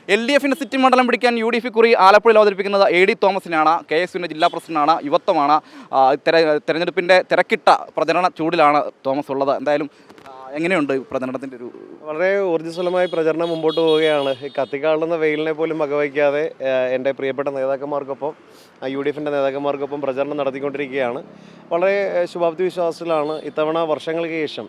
LDFിൻ്റെ city മണ്ഡലം പിടിക്കാൻ UDF കുറി ആലപ്പുഴയിൽ അവതരിപ്പിക്കുന്നത് AD തോമസിനാണ്. KSUവിൻ്റെ ജില്ലാ പ്രസിഡന്റാണ്, യുവത്വമാണ്. തെരഞ്ഞെടുപ്പിൻ്റെ തിരക്കിട്ട പ്രചരണ ചൂടിലാണ് തോമസ് ഉള്ളത്. എന്തായാലും എങ്ങനെയുണ്ട് പ്രചരണത്തിൻ്റെ ഒരു? വളരെ ഊർജ്ജസ്വലമായി പ്രചരണം മുമ്പോട്ട് പോവുകയാണ്. കത്തിക്കാളുന്ന വെയിലിനെ പോലും വകവയ്ക്കാതെ എൻ്റെ പ്രിയപ്പെട്ട നേതാക്കന്മാർക്കൊപ്പം UDFിൻ്റെ നേതാക്കന്മാർക്കൊപ്പം പ്രചരണം നടത്തിക്കൊണ്ടിരിക്കുകയാണ്. വളരെ ശുഭാപ്തി വിശ്വാസത്തിലാണ്. ഇത്തവണ വർഷങ്ങൾക്ക് ശേഷം,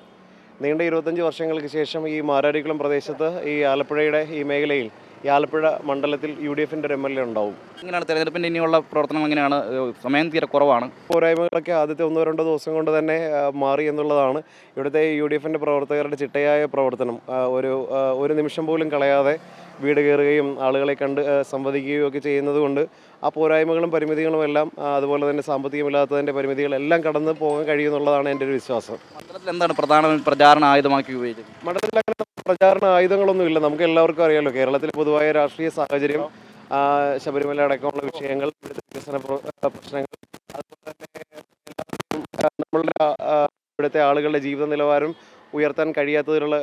നീണ്ട 25 വർഷങ്ങൾക്ക് ശേഷം ഈ മാരാരിക്കുളം പ്രദേശത്ത്, ഈ ആലപ്പുഴയുടെ ഈ മേഖലയിൽ, ഈ ആലപ്പുഴ മണ്ഡലത്തിൽ UDFിൻ്റെ ഒരു MLA ഉണ്ടാവും. എങ്ങനെയാണ് തെരഞ്ഞെടുപ്പിൻ്റെ ഇനിയുള്ള പ്രവർത്തനം? എങ്ങനെയാണ്? സമയം തീരെ കുറവാണ്. പോരായ്മകളൊക്കെ ആദ്യത്തെ 1-2 ദിവസം കൊണ്ട് തന്നെ മാറി എന്നുള്ളതാണ്. ഇവിടുത്തെ UDFിൻ്റെ പ്രവർത്തകരുടെ ചിട്ടയായ പ്രവർത്തനം. ഒരു നിമിഷം പോലും കളയാതെ വീട് കയറുകയും ആളുകളെ കണ്ട് സംവദിക്കുകയും ഒക്കെ ചെയ്യുന്നത് കൊണ്ട് ആ പോരായ്മകളും പരിമിതികളും എല്ലാം, അതുപോലെ തന്നെ സാമ്പത്തികമില്ലാത്തതിൻ്റെ പരിമിതികളെല്ലാം കടന്ന് പോകാൻ കഴിയുമെന്നുള്ളതാണ് എൻ്റെ ഒരു വിശ്വാസം. മണ്ഡലത്തിൽ എന്താണ് പ്രധാന പ്രചാരണ ആയുധമാക്കി ഉപയോഗിച്ചത്? മണ്ഡലത്തിൽ അങ്ങനെ പ്രചാരണ ആയുധങ്ങളൊന്നുമില്ല. നമുക്ക് എല്ലാവർക്കും അറിയാമല്ലോ, കേരളത്തിലെ പൊതുവായ രാഷ്ട്രീയ സാഹചര്യം, ശബരിമല അടക്കമുള്ള വിഷയങ്ങൾ, വികസന പ്രശ്നങ്ങൾ, അതുപോലെ തന്നെ നമ്മളുടെ ഇവിടുത്തെ ആളുകളുടെ ജീവിത നിലവാരം ഉയർത്താൻ കഴിയാത്തതിലുള്ള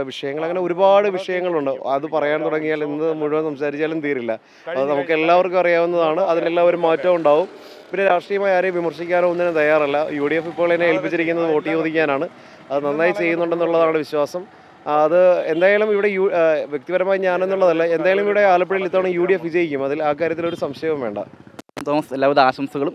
വിഷയങ്ങൾ, അങ്ങനെ ഒരുപാട് വിഷയങ്ങളുണ്ട്. അത് പറയാൻ തുടങ്ങിയാൽ ഇന്ന് മുഴുവൻ സംസാരിച്ചാലും തീരില്ല. അത് നമുക്ക് എല്ലാവർക്കും അറിയാവുന്നതാണ്. അതിലെല്ലാം ഒരു മാറ്റം ഉണ്ടാവും. പിന്നെ രാഷ്ട്രീയമായി ആരെയും വിമർശിക്കാനോ ഒന്നിനും തയ്യാറല്ല. UDF ഇപ്പോൾ എന്നെ ഏൽപ്പിച്ചിരിക്കുന്നത് വോട്ട് ചോദിക്കാനാണ്. അത് നന്നായി ചെയ്യുന്നുണ്ടെന്നുള്ളതാണ് വിശ്വാസം. അത് എന്തായാലും ഇവിടെ വ്യക്തിപരമായി ഞാനെന്നുള്ളതല്ല, എന്തായാലും ഇവിടെ ആലപ്പുഴയിൽ ഇത്തവണ UDF വിജയിക്കും. ആ കാര്യത്തിലൊരു സംശയവും വേണ്ട. തോമസ്, എല്ലാവിധ ആശംസകളും.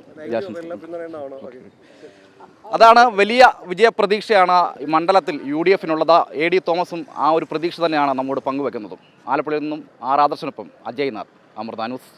അതാണ് വലിയ വിജയപ്രതീക്ഷയാണ് മണ്ഡലത്തിൽ UDFിനുള്ളത്. AD തോമസും ആ ഒരു പ്രതീക്ഷ തന്നെയാണ് നമ്മോട് പങ്കുവെക്കുന്നതും. ആലപ്പുഴയിൽ നിന്നും ആദർശനൊപ്പം അജയ് നാഥ്, അമൃത ന്യൂസ്.